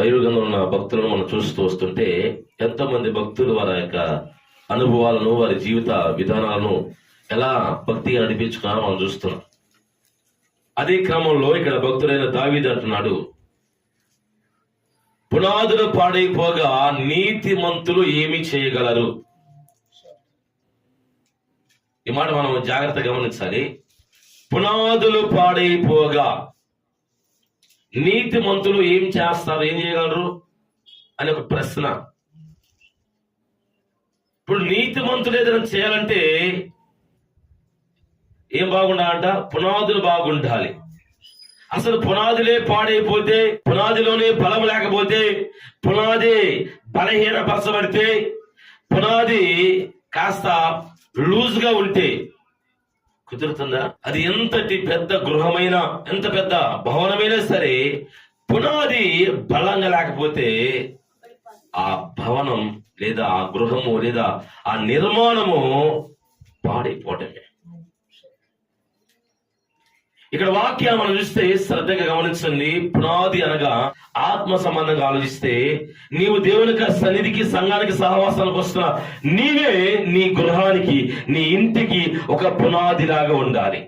Bible ఉన్న భక్తులను మనం చూస్తూ వస్తుంటే ఎంతో మంది భక్తులు వారి యొక్క అనుభవాలను, వారి జీవిత విధానాలను ఎలా భక్తిగా నడిపించుకున్నారో మనం చూస్తున్నాం. అదే క్రమంలో ఇక్కడ భక్తుడైన దావీదు అంటున్నాడు, పునాదులు పాడైపోగా నీతిమంతులు ఏమి చేయగలరు? ఈ మాట మనం జాగ్రత్తగా గమనించాలి. పునాదులు పాడైపోగా నీతిమంతులు ఏం చేస్తారు, ఏం చేయగలరు అని ఒక ప్రశ్న. ఇప్పుడు నీతిమంతులు ఏదైనా చేయాలంటే ఏం బాగుండాలంట? పునాదులు బాగుండాలి. అసలు పునాదులే పాడైపోతే, పునాదిలోనే బలం లేకపోతే, పునాది బలహీనపరచబడితే, పునాది కాస్త లూజ్ గా ఉంటే కుదురుతుందా? అది ఎంతటి పెద్ద గృహమైనా, ఎంత పెద్ద భవనమైనా సరే, పునాది బలంగా లేకపోతే ఆ భవనం లేదా ఆ గృహము లేదా ఆ నిర్మాణము పాడైపోవటమే. ఇక్కడ వాక్యాన్ని మనం చూస్తే శ్రద్ధగా గమనించండి. పునాది అనగా ఆత్మ సంబంధంగా ఆలోచిస్తే, నీవు దేవుని సన్నిధికి, సంఘానికి, సహవాసానికి వస్తున్న నీవే నీ గృహానికి, నీ ఇంటికి ఒక పునాదిలాగా ఉండాలి.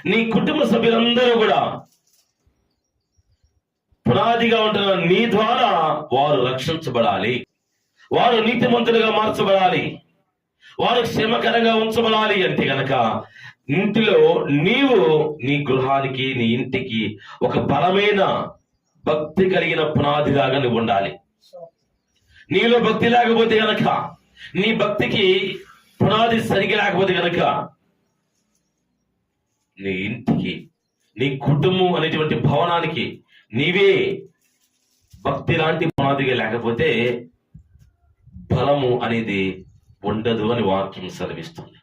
నీ కుటుంబ సభ్యులందరూ కూడా పునాదిగా ఉంటున్న నీ ద్వారా వారు రక్షించబడాలి, వారు నీతిమంతులుగా మార్చబడాలి, వారు క్షేమకరంగా ఉంచబడాలి. అంటే గనక ఇంటిలో నీవు నీ గృహానికి, నీ ఇంటికి ఒక బలమైన భక్తి కలిగిన పునాదిలాగా నువ్వు ఉండాలి. నీలో భక్తి లేకపోతే గనక, నీ భక్తికి పునాది సరిగా లేకపోతే గనక, నీ ఇంటికి, నీ కుటుంబం అనేటువంటి భవనానికి నీవే భక్తి లాంటి పునాదిగా లేకపోతే బలము అనేది ఉండదు అని వాక్యం సెలవిస్తుంది.